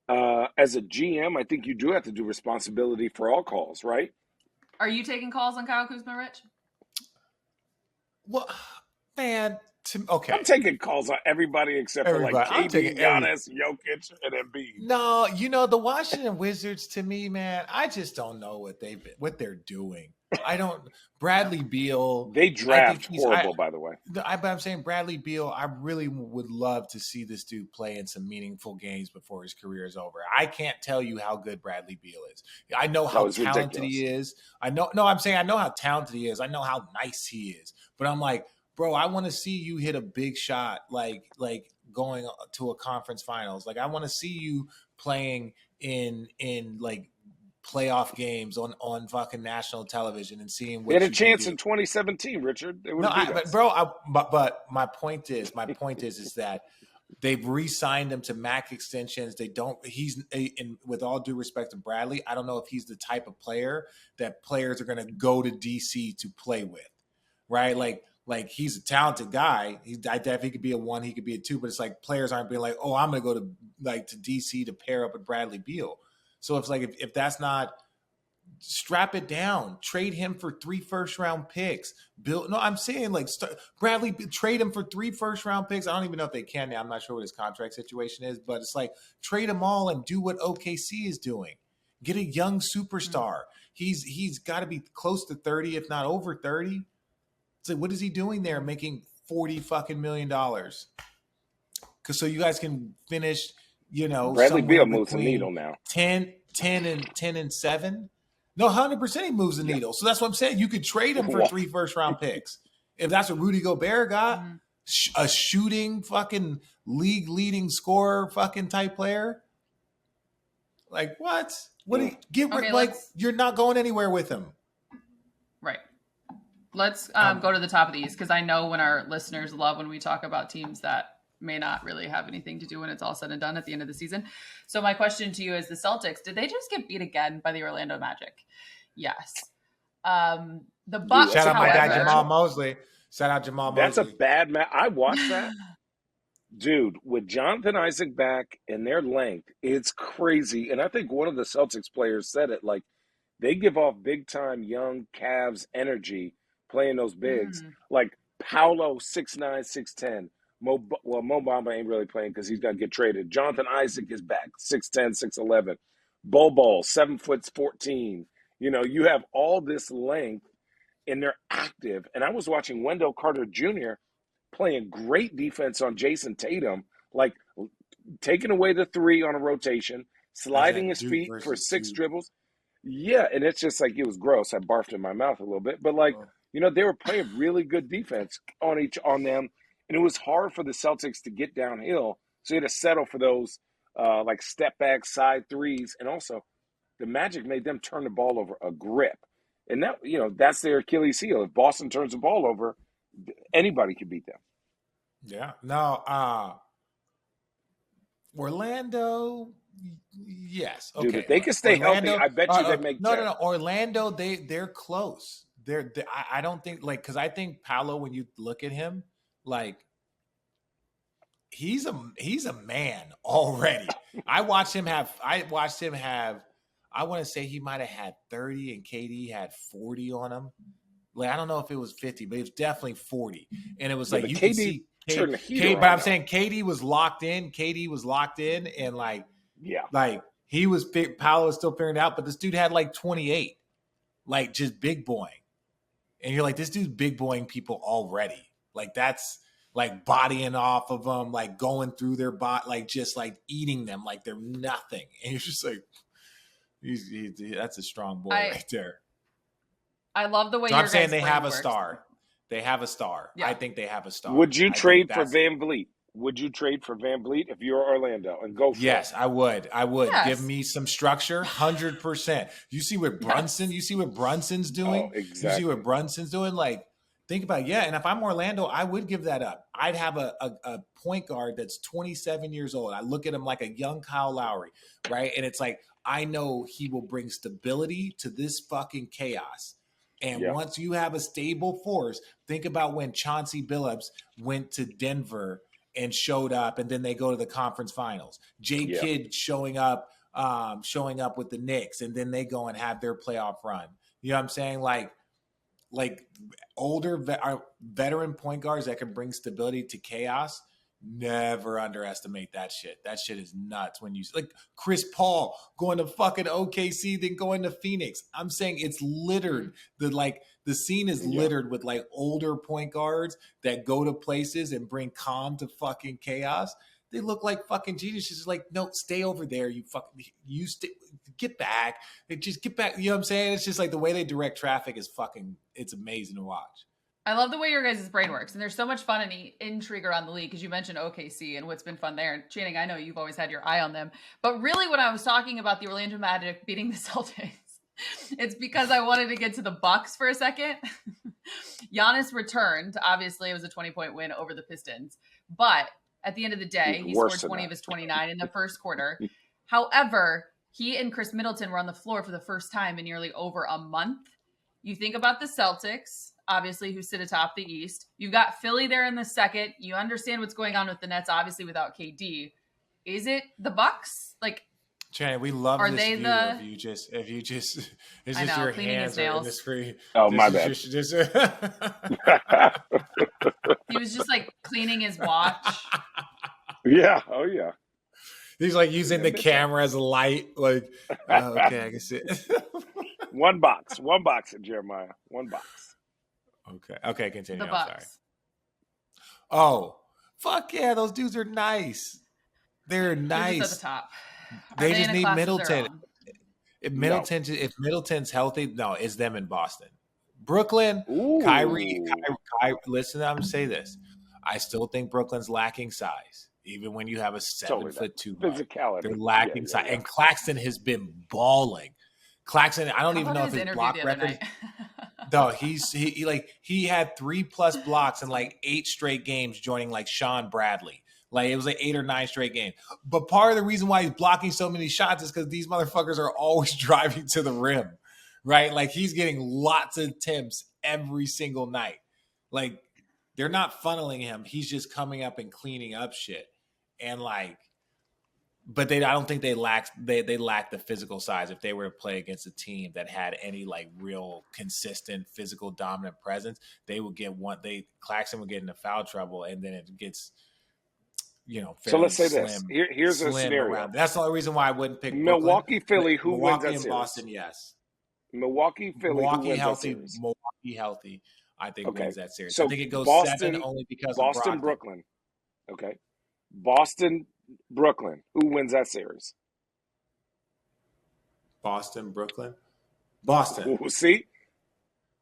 As a GM, I think you do have to do responsibility for all calls, right? Are you taking calls on Kyle Kuzma, Rich? Well, man, okay. I'm taking calls on everybody except for like KD, Giannis, Jokic, and Embiid. No, the Washington Wizards, to me, man, I just don't know what they're doing. I don't. Bradley Beal. They draft horrible, by the way. But I'm saying Bradley Beal. I really would love to see this dude play in some meaningful games before his career is over. I can't tell you how good Bradley Beal is. I know how talented he is. I know. No, I'm saying I know how talented he is. I know how nice he is. But I'm like, bro, I want to see you hit a big shot, like going to a conference finals. Like I want to see you playing in like playoff games on fucking national television and seeing what they had a chance in 2017, Richard. But my point is that they've re-signed him to max extensions. With all due respect to Bradley, I don't know if he's the type of player that players are going to go to DC to play with, right? Like he's a talented guy. I definitely could be a 1, he could be a 2, but it's like players aren't being like, oh, I'm going to go to DC to pair up with Bradley Beal. So it's like if that's not, strap it down, trade him for 3 first-round picks. I'm saying Bradley, trade him for 3 first-round picks. I don't even know if they can now. I'm not sure what his contract situation is, but it's like trade them all and do what OKC is doing. Get a young superstar. He's got to be close to 30, if not over 30. It's like, what is he doing there, making $40 fucking million? Because so you guys can finish. Bradley Beal moves the needle now. 10 and 7. No, 100% he moves the needle. So that's what I'm saying. You could trade him for 3 first-round picks. If that's what Rudy Gobert got, a shooting fucking league-leading scorer fucking type player. Like, what? You're not going anywhere with him. Right. Let's go to the top of these because I know when our listeners love when we talk about teams that may not really have anything to do when it's all said and done at the end of the season. So my question to you is the Celtics, did they just get beat again by the Orlando Magic? Yes. The Bucks, shout out my dad, Jamal Mosley. Shout out Jamal Mosley. That's a bad match. I watched that. Dude, with Jonathan Isaac back and their length, it's crazy. And I think one of the Celtics players said it, like, they give off big-time young Cavs energy playing those bigs. Like Paolo, 6'9", 6'10". Mo Bamba ain't really playing because he's got to get traded. Jonathan Isaac is back, 6'10", 6'11". Bol, 7'14". You have all this length, and they're active. And I was watching Wendell Carter Jr. playing great defense on Jason Tatum, like taking away the 3 on a rotation, sliding his feet for 6 dribbles. Yeah, and it's just like it was gross. I barfed in my mouth a little bit. But, they were playing really good defense on them. And it was hard for the Celtics to get downhill, so you had to settle for those step back side threes. And also, the Magic made them turn the ball over a grip, and that that's their Achilles heel. If Boston turns the ball over, anybody can beat them. Yeah. No. Orlando. Yes. Okay. Dude, if they can stay healthy, I bet you they make. No. Orlando, they're close. I don't think because I think Paolo, when you look at him. Like he's a man already. I want to say he might have had 30 and KD had 40 on him. Like I don't know if it was 50, but it was definitely 40. And it was like you can see KD, but I'm saying KD was locked in. And Paolo was still figuring it out, but this dude had like 28. Like just big boying. And you're like, this dude's big boying people already. Like that's like bodying off of them, like going through their body, like just like eating them like they're nothing. And you're just like, that's a strong boy right there. I love the way I'm saying they have a star. They have a star. Yeah. I think they have a star. Would you I trade think for that's Van Vliet? Would you trade for Van Vliet if you're Orlando and go for Yes, it? I would. I would. Yes. Give me some structure, 100%. You see what Brunson, you see what Brunson's doing? Oh, You see exactly. what Brunson's doing? Like, think about it. Yeah, and if I'm Orlando, I would give that up. I'd have a point guard that's 27 years old. I look at him like a young Kyle Lowry, right? And it's like, I know he will bring stability to this fucking chaos. And Yeah. once you have a stable force, think about when Chauncey Billups went to Denver and showed up, and then they go to the conference finals. Jay Yeah. Kidd showing up with the Knicks, and then they go and have their playoff run. You know what I'm saying? Like older veteran point guards that can bring stability to chaos. Never underestimate that shit. That shit is nuts when you like Chris Paul going to fucking OKC, then going to Phoenix. I'm saying it's littered. The scene is littered with like older point guards that go to places and bring calm to fucking chaos. They look like fucking geniuses. It's like, no, stay over there. Get back. Just get back. You know what I'm saying? It's just like the way they direct traffic is fucking, it's amazing to watch. I love the way your guys' brain works. And there's so much fun and intrigue around the league because you mentioned OKC and what's been fun there. And Channing, I know you've always had your eye on them. But really when I was talking about the Orlando Magic beating the Celtics, it's because I wanted to get to the Bucks for a second. Giannis returned. Obviously, it was a 20-point win over the Pistons. But at the end of the day, he scored 20 of his 29 in the first quarter. However, he and Chris Middleton were on the floor for the first time in nearly over a month. You think about the Celtics, obviously, who sit atop the East. You've got Philly there in the second. You understand what's going on with the Nets, obviously, without KD. Is it the Bucks? Like, Channing, we love are this they view the? of you just it's I just know, your cleaning his hands are in nails. this free. Oh, this my is bad. Just, He was just like cleaning his watch. Yeah. Oh, yeah. He's like using the camera as a light. Like, okay, I can see it. One box, Jeremiah. One box. Okay, continue. The I'm sorry. Bucks. Oh, fuck yeah, those dudes are nice. They're They're nice. just at the top. They just in a need class of their Middleton. own? If Middleton's healthy, no, it's them in Boston. Brooklyn, Ooh. Kyrie, listen, I'm gonna say this. I still think Brooklyn's lacking size. Even when you have a 7'2" physicality, they're lacking size. And Claxton has been balling. Claxton, I don't even know if his block record. No, he had 3+ blocks in like 8 straight games, joining like Sean Bradley. Like it was like 8 or 9 straight games. But part of the reason why he's blocking so many shots is because these motherfuckers are always driving to the rim, right? Like he's getting lots of attempts every single night. Like they're not funneling him. He's just coming up and cleaning up shit. And like, but I don't think they lack the physical size. If they were to play against a team that had any like real consistent physical dominant presence, they would get Claxton would get into foul trouble, and then it gets, so let's say slim, this. Here's a scenario. Around. That's the only reason why I wouldn't pick Milwaukee, Brooklyn. Philly. Who wins that series? Boston, yes. Milwaukee, Philly. Milwaukee who wins healthy. that series? Milwaukee healthy. I think wins that series. So I think it goes Boston, 7 only because Boston, of Brooklyn. Okay. Boston, Brooklyn. Who wins that series? Boston. Brooklyn. See?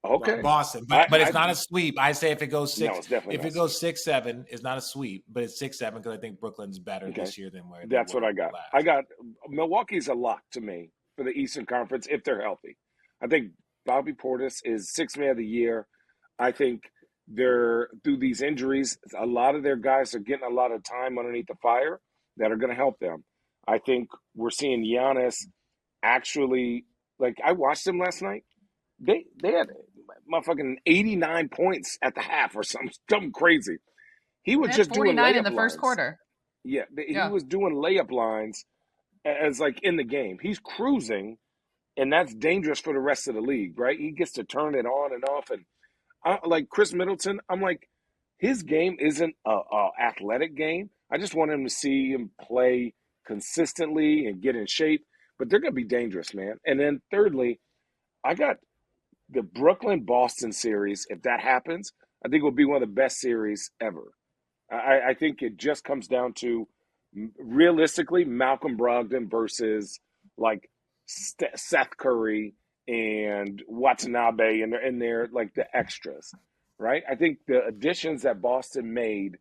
Okay. Boston. But it's not a sweep. I say if it goes 6, no, it's definitely if it goes 6-7, it's not a sweep, but it's 6-7 because I think Brooklyn's better this year than where that's what I got. Last. I got Milwaukee's a lock to me for the Eastern Conference if they're healthy. I think Bobby Portis is 6th man of the year. I think they're through these injuries, a lot of their guys are getting a lot of time underneath the fire that are going to help them. I think we're seeing Giannis actually, like I watched him last night. They had motherfucking 89 points at the half or something crazy. He was just doing layup in the first quarter. Yeah, he was doing layup lines as like in the game. He's cruising, and that's dangerous for the rest of the league, right? He gets to turn it on and off, and like Chris Middleton, I'm like, his game isn't a athletic game. I just want him to see him play consistently and get in shape. But they're going to be dangerous, man. And then thirdly, I got the Brooklyn-Boston series. If that happens, I think it will be one of the best series ever. I think it just comes down to, realistically, Malcolm Brogdon versus like Seth Curry and Watanabe and they're like the extras, right? I think the additions that Boston made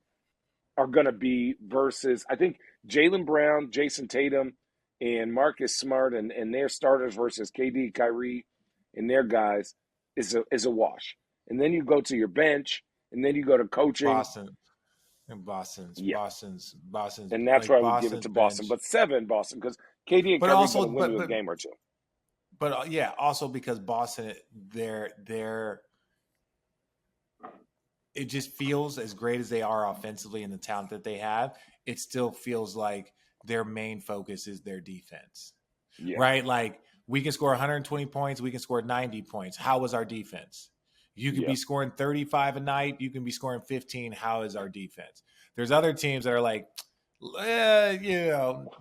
are going to be versus, I think Jaylen Brown, Jason Tatum, and Marcus Smart and their starters versus KD, Kyrie, and their guys is a wash. And then you go to your bench, and then you go to coaching. Boston and Boston's Yeah. And that's like why we give it to Boston. bench. But 7 Boston, because KD and But Kyrie also, going to win you a game or two. But yeah, also because Boston, they're it just feels as great as they are offensively and the talent that they have, it still feels like their main focus is their defense. Yeah. Right? Like we can score 120 points, we can score 90 points. How was our defense? You could be scoring 35 a night, you can be scoring 15. How is our defense? There's other teams that are like,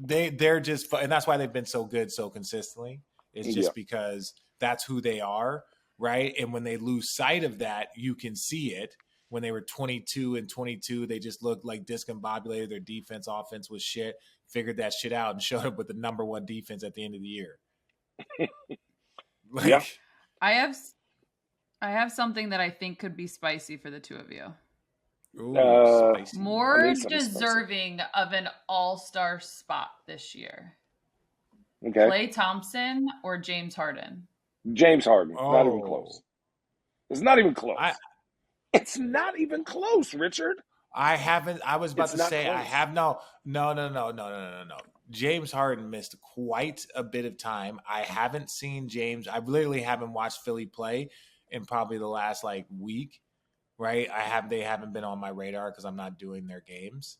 they're just, and that's why they've been so good so consistently. It's just because that's who they are, right? And when they lose sight of that, you can see it. When they were 22-22, they just looked like discombobulated. Their defense, offense was shit. Figured that shit out and showed up with the number 1 defense at the end of the year. I have something that I think could be spicy for the two of you. Ooh, spicy. More deserving of an all-star spot this year. Okay. Klay Thompson or James Harden? James Harden. Not even close. It's not even close. It's not even close, Richard. I was about to say, close. I have no. James Harden missed quite a bit of time. I haven't seen James. I literally haven't watched Philly play in probably the last week, right? They haven't been on my radar because I'm not doing their games.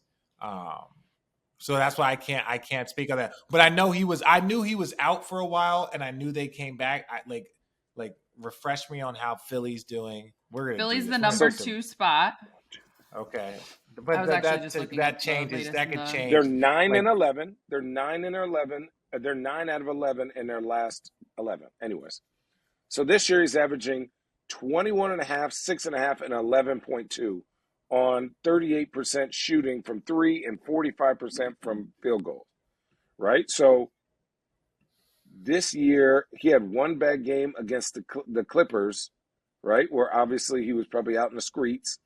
So that's why I can't speak on that. But I knew he was out for a while, and I knew they came back. Refresh me on how Philly's doing. Philly's the number 2 spot. Okay, but that changes. That could change. They're 9-11. They're 9-11. They're 9 out of 11 in their last 11. Anyways, so this year he's averaging 21.5, 6.5, and 11.2 on 38% shooting from 3 and 45% from field goal. Right. So this year he had 1 bad game against the Clippers. Right, where obviously he was probably out in the streets.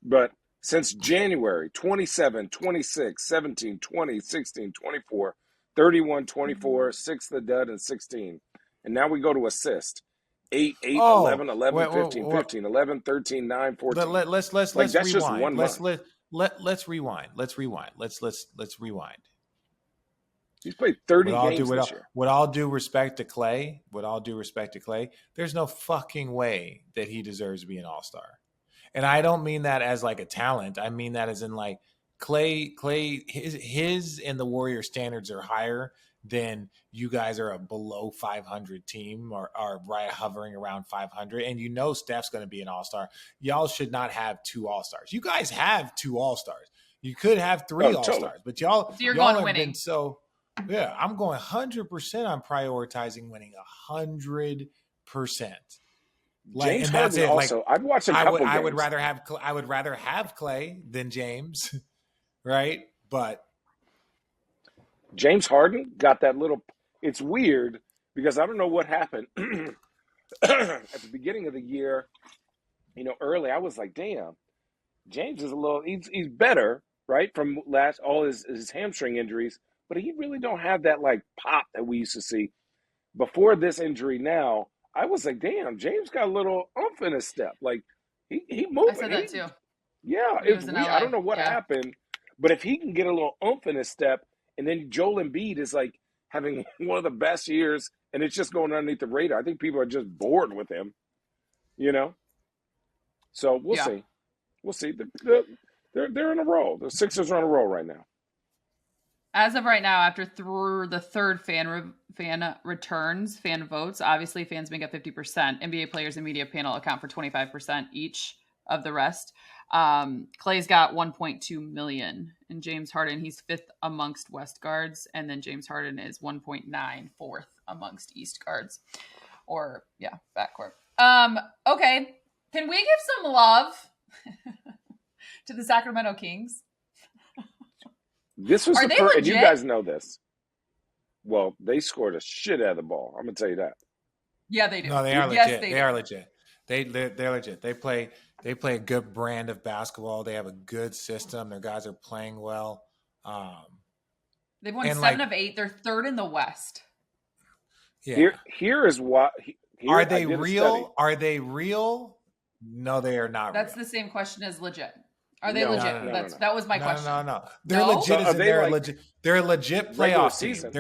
But since January, 27, 26, 17, 20, 16, 24, 31, 24, 6 the dud, and 16. And now we go to assist. 8, 11, 11, 15, 15, 11, 13, 9, 14. Let's that's rewind. Just one let's rewind. Let's rewind. He's played 30 games this year. With all due respect to Klay, there's no fucking way that he deserves to be an all-star. And I don't mean that as a talent. I mean that as in Klay, his and the Warrior standards are higher than you guys are a below 500 team or are right hovering around 500. And Steph's going to be an all-star. Y'all should not have 2 all-stars. You guys have 2 all-stars. You could have 3 all-stars, totally. but y'all So you're y'all going have winning. been so. Yeah, I'm going 100%. I'm prioritizing winning 100%. James Harden also. I've watched a couple games. I would rather have Klay than James, right? But James Harden got that little. It's weird because I don't know what happened at the beginning of the year. Early I was like, damn, James is a little. He's better, right? From all his hamstring injuries. But he really don't have that pop that we used to see before this injury. Now I was like, damn, James got a little oomph in his step. He moving. I said that too. Yeah, it's weird. I don't know what happened, but if he can get a little oomph in his step, and then Joel Embiid is having one of the best years, and it's just going underneath the radar. I think people are just bored with him. So we'll see. We'll see. They're in a roll. The Sixers are on a roll right now. As of right now, after the third fan returns, fan votes, obviously fans make up 50%. NBA players and media panel account for 25% each of the rest. Klay's got 1.2 million. And James Harden, he's 5th amongst West guards. And then James Harden is 1.9, 4th amongst East guards. Backcourt. Okay. Can we give some love to the Sacramento Kings? This was the first, and you guys know this. Well, they scored a shit out of the ball. I'm gonna tell you that. Yeah, they do. No, they are legit. They are legit. They're legit. They play They play a good brand of basketball. They have a good system. Their guys are playing well. They've won And 7 of 8. They're third in the West. Yeah. Here is what. Are they real? Are they real? No, they are not That's real. the same question as legit. Are they No, legit? no. That was my question. No. They're legit. So They're a legit playoff team. season?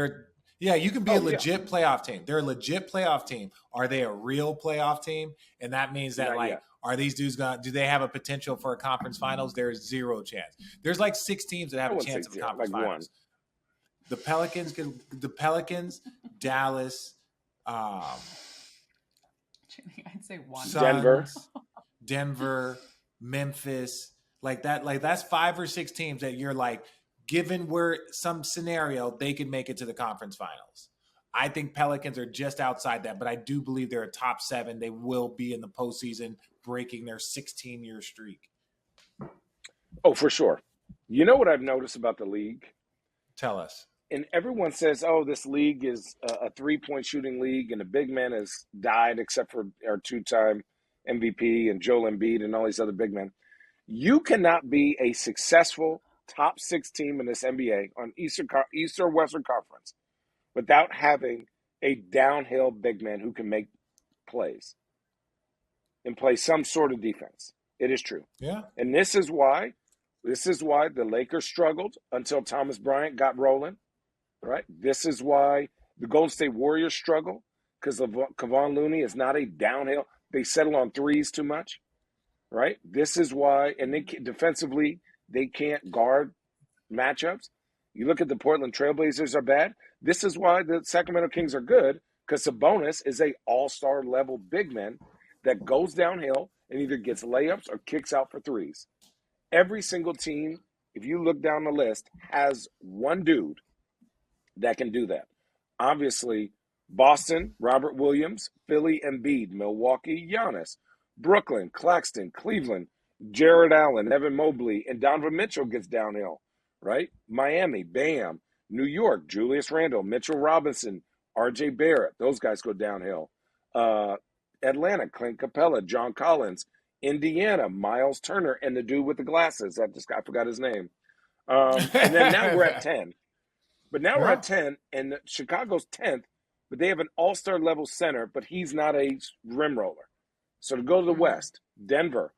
You can be a legit playoff team. They're a legit playoff team. Are they a real playoff team? And that means that are these dudes do they have a potential for a conference finals? There's zero chance. There's like 6 teams that have a chance of conference finals. The Pelicans, Dallas, I'd say one. Suns, Denver, Memphis, like that. Like that's 5 or 6 teams that you're like, given where some scenario, they could make it to the conference finals. I think Pelicans are just outside that, but I do believe they're a top 7. They will be in the postseason, breaking their 16-year streak. Oh, for sure. You know what I've noticed about the league? Tell us. And everyone says, oh, this league is a 3-point shooting league, and the big man has died except for our 2-time MVP and Joel Embiid and all these other big men. You cannot be a successful top 6 team in this NBA on East or Western Conference without having a downhill big man who can make plays and play some sort of defense. It is true. Yeah. And this is why the Lakers struggled until Thomas Bryant got rolling. Right. This is why the Golden State Warriors struggle, because Kevon Looney is not a downhill. They settle on threes too much. Right. This is why, and defensively, they can't guard matchups. You look at the Portland Trailblazers are bad. This is why the Sacramento Kings are good, because Sabonis is a all-star level big man that goes downhill and either gets layups or kicks out for threes. Every single team, if you look down the list, has one dude that can do that. Obviously, Boston, Robert Williams, Philly, Embiid, Milwaukee, Giannis, Brooklyn, Claxton, Cleveland, Jared Allen, Evan Mobley, and Donovan Mitchell gets downhill, right? Miami, Bam. New York, Julius Randle, Mitchell Robinson, RJ Barrett. Those guys go downhill. Atlanta, Clint Capella, John Collins. Indiana, Miles Turner, and the dude with the glasses. I forgot his name. And then now we're at 10. But now we're at 10, and Chicago's 10th, but they have an all-star level center, but he's not a rim roller. So to go to the West, Denver,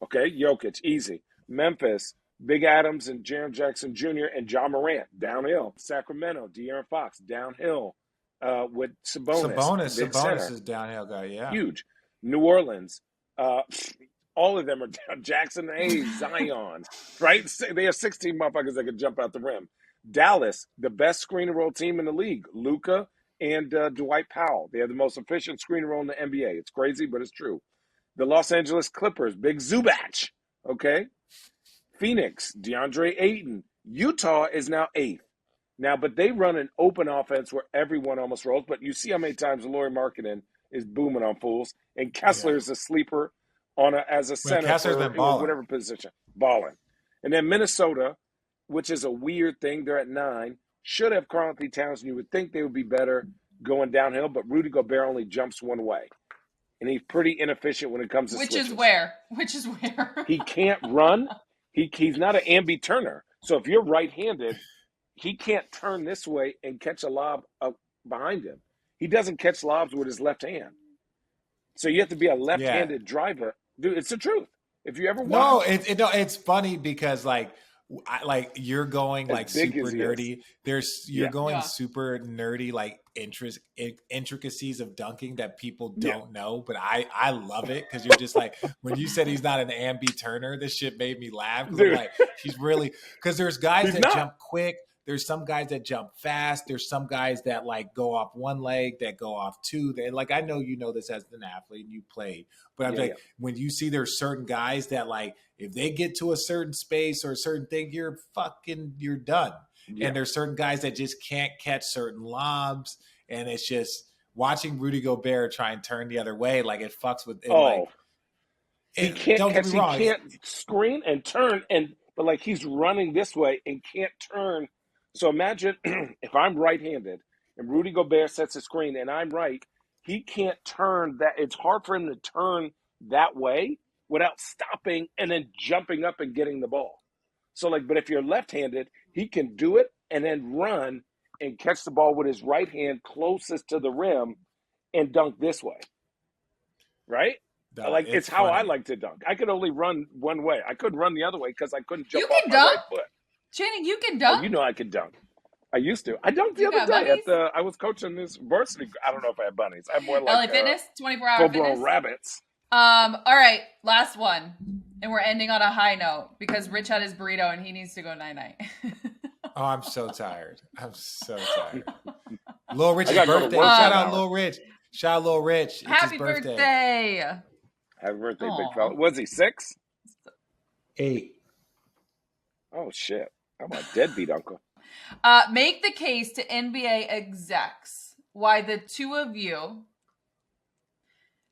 okay, Jokic, easy. Memphis, Big Adams and Jaren Jackson Jr. and John Morant, downhill. Sacramento, De'Aaron Fox, downhill with Sabonis. Sabonis is downhill guy, yeah. Huge. New Orleans, all of them are down. Jackson Hayes, Zion, right? They have 16 motherfuckers that can jump out the rim. Dallas, the best screen and roll team in the league. Luka and Dwight Powell. They have the most efficient screen and roll in the NBA. It's crazy, but it's true. The Los Angeles Clippers, Big Zubac. Okay. Phoenix, DeAndre Ayton. Utah is now 8th. Now, but they run an open offense where everyone almost rolls. But you see how many times Lauri Markkanen is booming on fools. And Kessler is a sleeper as a center for whatever position. Balling. And then Minnesota, which is a weird thing. They're at 9. Should have Karl-Anthony Towns, and you would think they would be better going downhill, but Rudy Gobert only jumps one way. And he's pretty inefficient when it comes to switches. Which is where? He can't run. He's not an ambi turner. So if you're right-handed, he can't turn this way and catch a lob up behind him. He doesn't catch lobs with his left hand. So you have to be a left-handed driver. Dude, it's the truth. If you ever watch. It's funny because you're going like super nerdy. You're going super nerdy, like intricacies of dunking that people don't know. But I love it because you're just like, when you said he's not an ambi turner, this shit made me laugh. I'm like, he's really, because there's guys that jump quick. There's some guys that jump fast. There's some guys that like go off one leg, that go off two. They like, I know you know this as an athlete and you played, but I'm like, when you see there's certain guys that like, if they get to a certain space or a certain thing, you're done. Yeah. And there's certain guys that just can't catch certain lobs. And it's just watching Rudy Gobert try and turn the other way. Like it fucks with it. Like, he can't screen and turn but like he's running this way and can't turn. So imagine if I'm right-handed and Rudy Gobert sets a screen and I'm right, he can't turn that. It's hard for him to turn that way without stopping and then jumping up and getting the ball. So like, but if you're left-handed, he can do it and then run and catch the ball with his right hand closest to the rim and dunk this way. Right? Like, it's how I like to dunk. I could only run one way. I couldn't run the other way because I couldn't jump off my right foot. Channing, you can dunk? Oh, you know I can dunk. I used to. I dunked the other day I was coaching this varsity. I don't know if I had bunnies. I have more like LA Fitness, 24-hour full-blown fitness. rabbits. All right, last one. And we're ending on a high note because Rich had his burrito and he needs to go night-night. Oh, I'm so tired. I'm so tired. Lil Rich's birthday. Shout out Lil Rich. Shout out Lil Rich. It's Happy his birthday. Happy birthday, big fella. Was he 6? 8. Oh, shit. I'm a deadbeat uncle. Make the case to NBA execs why the two of you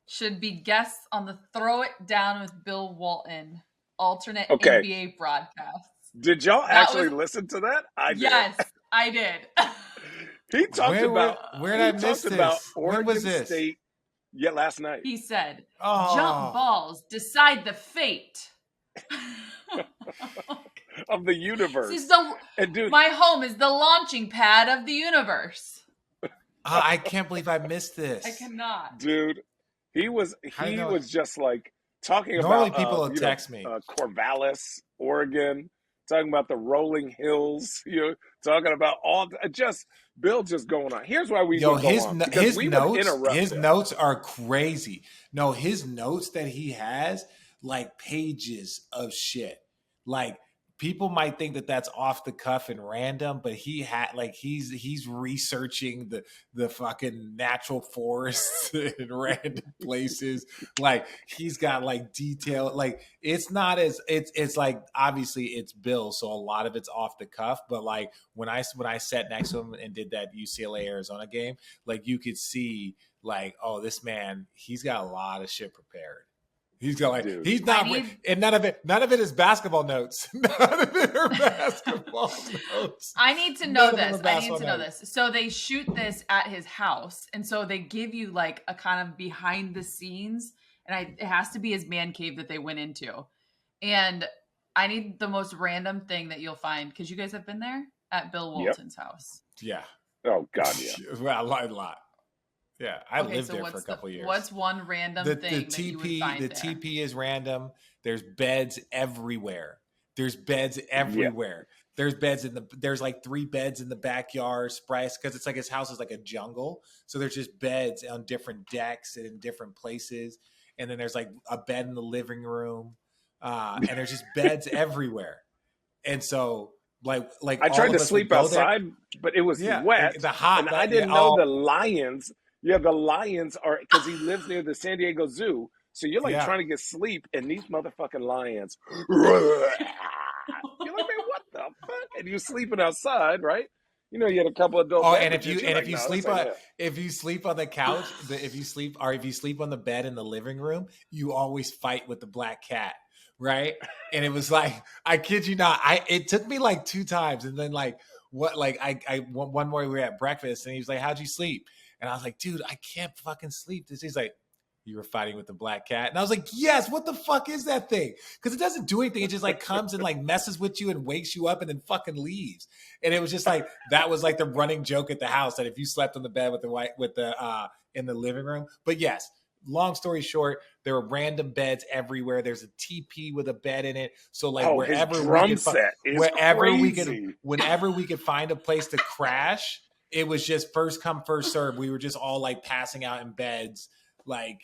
should be guests on the Throw It Down with Bill Walton alternate NBA broadcasts. Did y'all actually listen to that? I did. Yes, I did. He talked about where did I miss this? Oregon when was this? State. Yeah, last night. He said, "Jump balls decide the fate of the universe." This is and dude, my home is the launching pad of the universe. I can't believe I missed this. I cannot, dude. He was just like talking Normally about. People will text me. Corvallis, Oregon. Talking about the rolling hills, talking about Bill just going on. Here's why we his notes are crazy. No, his notes that he has, like pages of shit. Like people might think that that's off the cuff and random, but he's researching the fucking natural forests in random places. Like he's got like detail. Like it's not as it's like obviously it's Bill, so a lot of it's off the cuff. But like when I sat next to him and did that UCLA Arizona game, like you could see like, oh, this man, he's got a lot of shit prepared. He's got and none of it is basketball notes. None of it are basketball notes. I need to know this. So they shoot this at his house, and so they give you like a kind of behind the scenes, and it has to be his man cave that they went into. And I need the most random thing that you'll find because you guys have been there at Bill Walton's house. Yeah. Oh God, yeah. Well, a lot. Yeah, I lived there for a couple years. What's one random thing that you would find there? The TP is random. There's beds everywhere. There's beds there's like 3 beds in the backyard, because it's like his house is like a jungle. So there's just beds on different decks and in different places. And then there's like a bed in the living room. And there's just beds everywhere. And so like I tried to sleep outside, but it was wet. I didn't know the lions. Yeah, the lions are, because he lives near the San Diego Zoo. So you're like trying to get sleep, and these motherfucking lions. You're like, man, what the fuck? And you're sleeping outside, right? You know, you had a couple of adult. Oh, and if you sleep on the couch, if you sleep on the bed in the living room, you always fight with the black cat, right? And it was like, I kid you not, it took me like 2 times, and then like one morning we were at breakfast, and he was like, "How'd you sleep?" And I was like, "Dude, I can't fucking sleep." He's like, "You were fighting with the black cat?" And I was like, "Yes, what the fuck is that thing?" Because it doesn't do anything. It just like comes and like messes with you and wakes you up and then fucking leaves. And it was just like, that was like the running joke at the house, that if you slept on the bed in the living room. But yes, long story short, there were random beds everywhere. There's a TP with a bed in it. So like whenever we could find a place to crash, it was just first come, first serve. We were just all like passing out in beds. Like,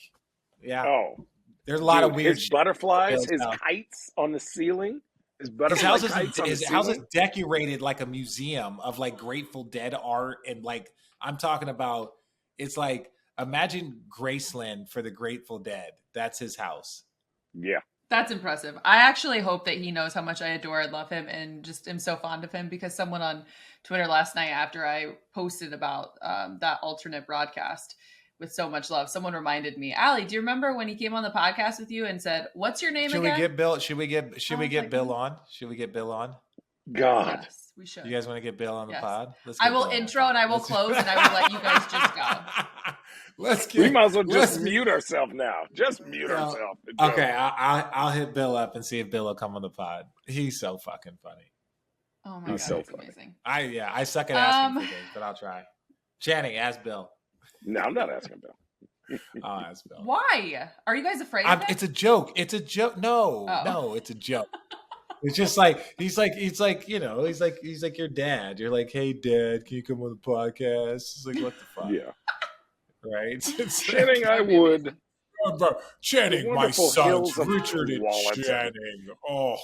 yeah. Oh, there's a lot of weird shit. Butterflies, his kites on the ceiling. His house is decorated like a museum of like Grateful Dead art. And like, I'm talking about, it's like, imagine Graceland for the Grateful Dead. That's his house. Yeah. That's impressive. I actually hope that he knows how much I adore and love him and just am so fond of him, because someone on Twitter last night after I posted about that alternate broadcast with so much love, someone reminded me, Allie, do you remember when he came on the podcast with you and said, "What's your name again?" Should we get Bill on? Should we get Bill on? God. Yes, we should. You guys want to get Bill on the pod? I will intro and I will close and I will let you guys just go. We might as well just mute ourselves now. Just mute ourselves. Okay, I'll hit Bill up and see if Bill will come on the pod. He's so fucking funny. Oh my god, so that's funny. amazing. I suck at asking for things, but I'll try. Channing, ask Bill. No, I'm not asking Bill. I'll ask Bill. Why? Are you guys afraid of it? It's a joke. It's a joke. No, it's a joke. It's just like he's like you know he's like your dad. You're like, hey dad, can you come on the podcast? It's like, what the fuck? Yeah. Right. Channing, I would. Channing, my Wonderful sons, hills of Richard and Walton. Channing. Oh,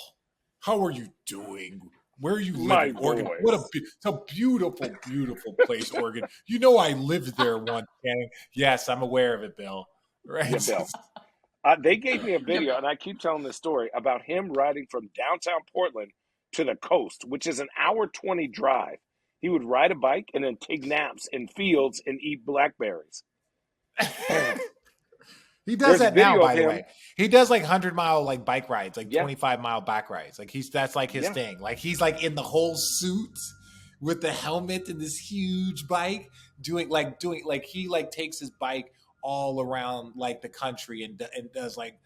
how are you doing? Where are you My living? Oregon. boys. What a beautiful, beautiful place, Oregon. You know I lived there once, Channing. Yes, I'm aware of it, Bill. Right? Yeah, Bill. They gave me a video, and I keep telling this story about him riding from downtown Portland to the coast, which is an hour 20 drive. He would ride a bike and then take naps in fields and eat blackberries. He does that now, by the him. way. He does like 100-mile like bike rides, like 25-mile back rides. Like that's like his thing. Like he's like in the whole suit with the helmet and this huge bike, doing he like takes his bike all around like the country and does like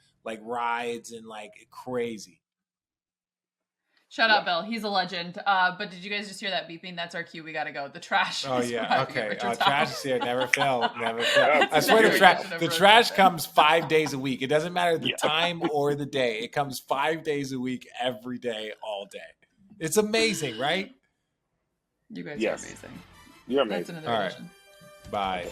rides and like crazy. Shut up, Bill. He's a legend. But did you guys just hear that beeping? That's our cue. We got to go. The trash. Oh, yeah. Okay. Trash is here. Never fail. Never fail. That's I swear the trash Trippin. comes 5 days a week. It doesn't matter the time or the day. It comes 5 days a week, every day, all day. It's amazing, right? You guys are amazing. You're amazing. That's another edition. Bye.